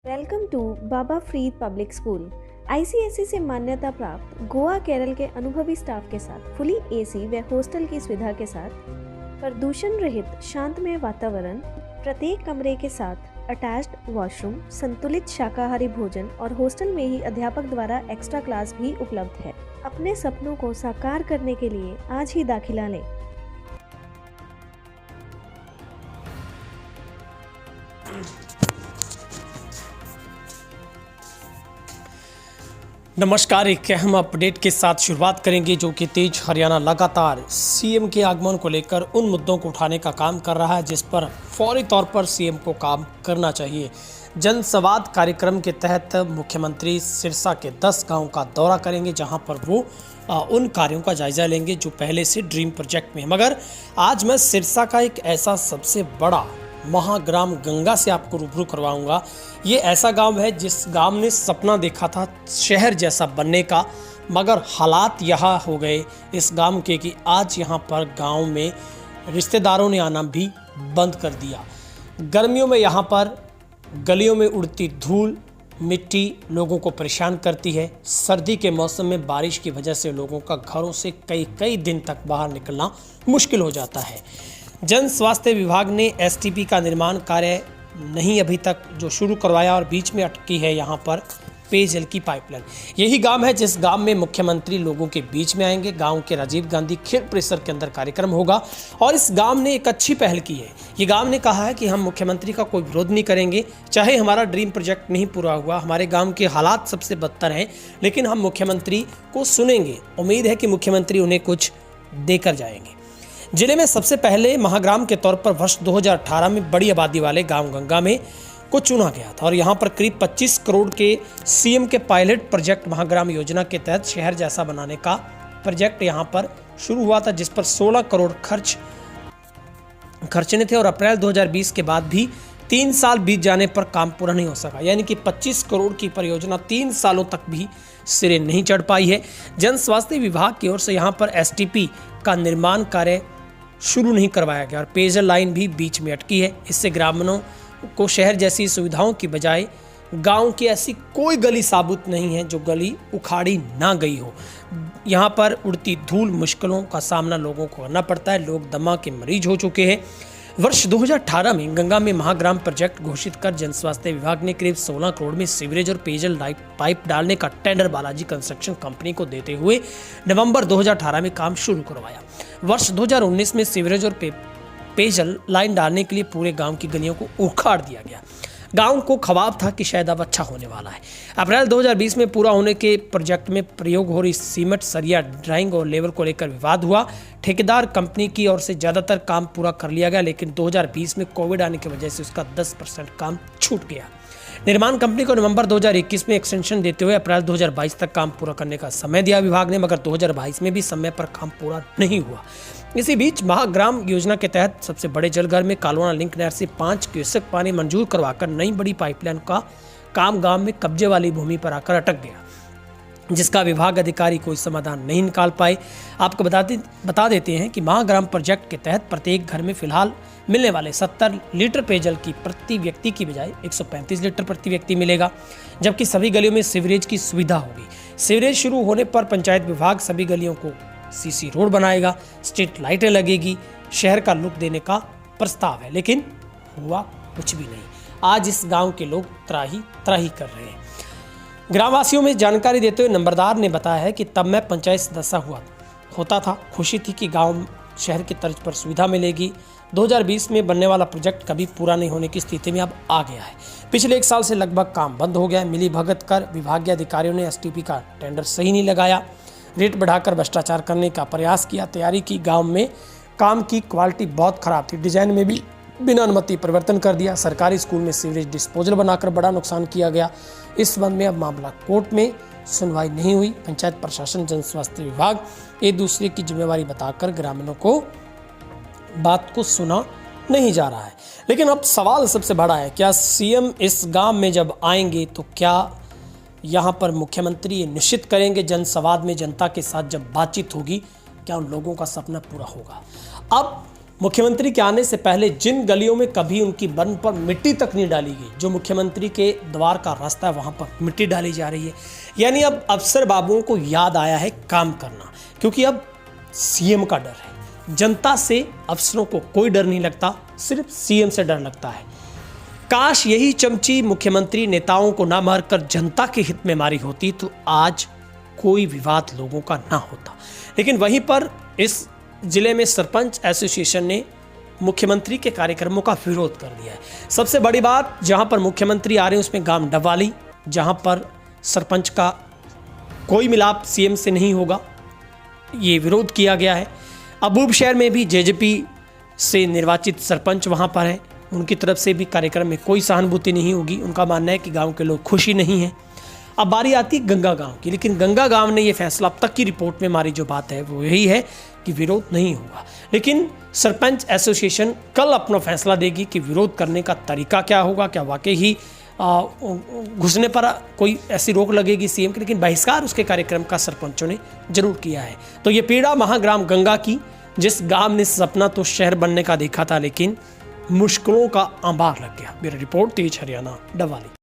Welcome to Baba Farid public school. ICSE से मान्यता प्राप्त गोवा केरल के अनुभवी स्टाफ के साथ फुली एसी व हॉस्टल की सुविधा के साथ प्रदूषण रहित शांतमय वातावरण, प्रत्येक कमरे के साथ अटैच्ड वॉशरूम, संतुलित शाकाहारी भोजन और हॉस्टल में ही अध्यापक द्वारा एक्स्ट्रा क्लास भी उपलब्ध है। अपने सपनों को साकार करने के लिए आज ही दाखिला लें। नमस्कार, एक अहम अपडेट के साथ शुरुआत करेंगे जो कि तेज हरियाणा लगातार सीएम के आगमन को लेकर उन मुद्दों को उठाने का काम कर रहा है जिस पर फौरी तौर पर सीएम को काम करना चाहिए। जनसंवाद कार्यक्रम के तहत मुख्यमंत्री सिरसा के 10 गांव का दौरा करेंगे जहां पर वो उन कार्यों का जायजा लेंगे जो पहले से ड्रीम प्रोजेक्ट में है। मगर आज मैं सिरसा का एक ऐसा सबसे बड़ा महाग्राम गंगा से आपको रूबरू करवाऊंगा। ये ऐसा गांव है जिस गांव ने सपना देखा था शहर जैसा बनने का, मगर हालात यहाँ हो गए इस गांव के कि आज यहाँ पर गांव में रिश्तेदारों ने आना भी बंद कर दिया। गर्मियों में यहाँ पर गलियों में उड़ती धूल मिट्टी लोगों को परेशान करती है। सर्दी के मौसम में बारिश की वजह से लोगों का घरों से कई दिन तक बाहर निकलना मुश्किल हो जाता है। जन स्वास्थ्य विभाग ने एसटीपी का निर्माण कार्य नहीं अभी तक जो शुरू करवाया और बीच में अटकी है यहाँ पर पेयजल की पाइपलाइन। यही गांव है जिस गांव में मुख्यमंत्री लोगों के बीच में आएंगे। गांव के राजीव गांधी खेल परिसर के अंदर कार्यक्रम होगा और इस गांव ने एक अच्छी पहल की है। ये गांव ने कहा है कि हम मुख्यमंत्री का कोई विरोध नहीं करेंगे, चाहे हमारा ड्रीम प्रोजेक्ट नहीं पूरा हुआ, हमारे गाँव के हालात सबसे बदतर हैं, लेकिन हम मुख्यमंत्री को सुनेंगे। उम्मीद है कि मुख्यमंत्री उन्हें कुछ देकर जाएंगे। जिले में सबसे पहले महाग्राम के तौर पर वर्ष 2018 में बड़ी आबादी वाले गांव गंगा में को चुना गया था और यहां पर करीब 25 करोड़ के सीएम के पायलट प्रोजेक्ट महाग्राम योजना के तहत शहर जैसा बनाने का प्रोजेक्ट यहां पर शुरू हुआ था, जिस पर 16 करोड़ खर्चने थे और अप्रैल 2020 के बाद भी 3 साल बीत जाने पर काम पूरा नहीं हो सका। यानी कि 25 करोड़ की परियोजना 3 सालों तक भी सिरे नहीं चढ़ पाई है। जन स्वास्थ्य विभाग की ओर से यहाँ पर एसटीपी का निर्माण कार्य शुरू नहीं करवाया गया और पेयजल लाइन भी बीच में अटकी है। इससे ग्रामीणों को शहर जैसी सुविधाओं की बजाय गांव की ऐसी कोई गली साबुत नहीं है जो गली उखाड़ी ना गई हो। यहाँ पर उड़ती धूल मुश्किलों का सामना लोगों को करना पड़ता है। लोग दमा के मरीज हो चुके हैं। वर्ष 2018 में गंगा में महाग्राम प्रोजेक्ट घोषित कर जन स्वास्थ्य विभाग ने करीब 16 करोड़ में सीवरेज और पेयजल पाइप डालने का टेंडर बालाजी कंस्ट्रक्शन कंपनी को देते हुए नवंबर 2018 में काम शुरू करवाया। वर्ष 2019 में सीवरेज और पेयजल लाइन डालने के लिए पूरे गांव की गलियों को उखाड़ दिया गया। गांव को ख्वाब था कि शायद अब अच्छा होने वाला है। अप्रैल 2020 में पूरा होने के प्रोजेक्ट में प्रयोग हो रही सीमेंट, सरिया, ड्राइंग और लेवल को लेकर विवाद हुआ। ठेकेदार कंपनी की ओर से ज़्यादातर काम पूरा कर लिया गया, लेकिन 2020 में कोविड आने की वजह से उसका 10% काम छूट गया। निर्माण कंपनी को नवंबर 2021 में एक्सटेंशन देते हुए अप्रैल 2022 तक काम पूरा करने का समय दिया विभाग ने, मगर 2022 में भी समय पर काम पूरा नहीं हुआ। इसी बीच महाग्राम योजना के तहत सबसे बड़े जलघर में कालोना लिंक नहर से 5 क्यूसेक पानी मंजूर करवाकर नई बड़ी पाइपलाइन का काम गांव में कब्जे वाली भूमि पर आकर अटक गया, जिसका विभाग अधिकारी कोई समाधान नहीं निकाल पाए। आपको बता देते हैं कि महाग्राम प्रोजेक्ट के तहत प्रत्येक घर में फिलहाल मिलने वाले 70 लीटर पेयजल की प्रति व्यक्ति की बजाय 135 लीटर प्रति व्यक्ति मिलेगा, जबकि सभी गलियों में सीवरेज की सुविधा होगी। सीवरेज शुरू होने पर पंचायत विभाग सभी गलियों को सीसी रोड बनाएगा, स्ट्रीट लाइटें लगेगी, शहर का लुक देने का प्रस्ताव है, लेकिन हुआ कुछ भी नहीं। आज इस गाँव के लोग त्राही कर रहे हैं। ग्रामवासियों में जानकारी देते हुए नंबरदार ने बताया है कि तब मैं पंचायत सदस्य होता था, खुशी थी कि गांव शहर की तर्ज पर सुविधा मिलेगी। 2020 में बनने वाला प्रोजेक्ट कभी पूरा नहीं होने की स्थिति में अब आ गया है। पिछले 1 साल से लगभग काम बंद हो गया है। मिली भगत कर विभागीय अधिकारियों ने एसटीपी का टेंडर सही नहीं लगाया, रेट बढ़ाकर भ्रष्टाचार करने का प्रयास किया, तैयारी की। गाँव में काम की क्वालिटी बहुत खराब थी, डिजाइन में भी बिना अनुमति परिवर्तन कर दिया। सरकारी स्कूल में सीवरेज डिस्पोजल बनाकर बड़ा नुकसान किया गया। इस संबंध में अब मामला कोर्ट में, सुनवाई नहीं हुई। पंचायत प्रशासन, जन स्वास्थ्य विभाग एक दूसरे की जिम्मेवारी बताकर ग्रामीणों को बात को सुना नहीं जा रहा है। लेकिन अब सवाल सबसे बड़ा है, क्या सीएम इस गांव में जब आएंगे तो क्या यहाँ पर मुख्यमंत्री ये निश्चित करेंगे जनसंवाद में जनता के साथ जब बातचीत होगी क्या उन लोगों का सपना पूरा होगा? अब मुख्यमंत्री के आने से पहले जिन गलियों में कभी उनकी बन पर मिट्टी तक नहीं डाली गई, जो मुख्यमंत्री के द्वार का रास्ता है वहां पर मिट्टी डाली जा रही है। यानी अब अफसर बाबुओं को याद आया है काम करना, क्योंकि अब सीएम का डर है। जनता से अफसरों को कोई डर नहीं लगता, सिर्फ सीएम से डर लगता है। काश यही चमची मुख्यमंत्री नेताओं को ना मारकर जनता के हित में मारी होती तो आज कोई विवाद लोगों का ना होता। लेकिन वहीं पर इस जिले में सरपंच एसोसिएशन ने मुख्यमंत्री के कार्यक्रमों का विरोध कर दिया है। सबसे बड़ी बात, जहां पर मुख्यमंत्री आ रहे हैं उसमें गांव डबवाली, जहां पर सरपंच का कोई मिलाप सीएम से नहीं होगा, ये विरोध किया गया है। अबूब शहर में भी जेजेपी से निर्वाचित सरपंच वहां पर है, उनकी तरफ से भी कार्यक्रम में कोई सहानुभूति नहीं होगी। उनका मानना है कि गांव के लोग खुशी नहीं हैं। अब बारी आती है गंगा गांव की, लेकिन गंगा गांव ने ये फैसला अब तक की रिपोर्ट में हमारी जो बात है वो यही है कि विरोध नहीं होगा। लेकिन सरपंच एसोसिएशन कल अपना फैसला देगी कि विरोध करने का तरीका क्या होगा। क्या वाकई ही घुसने पर कोई ऐसी रोक लगेगी सीएम की, लेकिन बहिष्कार उसके कार्यक्रम का सरपंचों ने जरूर किया है। तो ये पीड़ा महाग्राम गंगा की, जिस गांव ने सपना तो शहर बनने का देखा था, लेकिन मुश्किलों का अंबार लग गया। मेरी रिपोर्ट, तेज हरियाणा, डबवाली।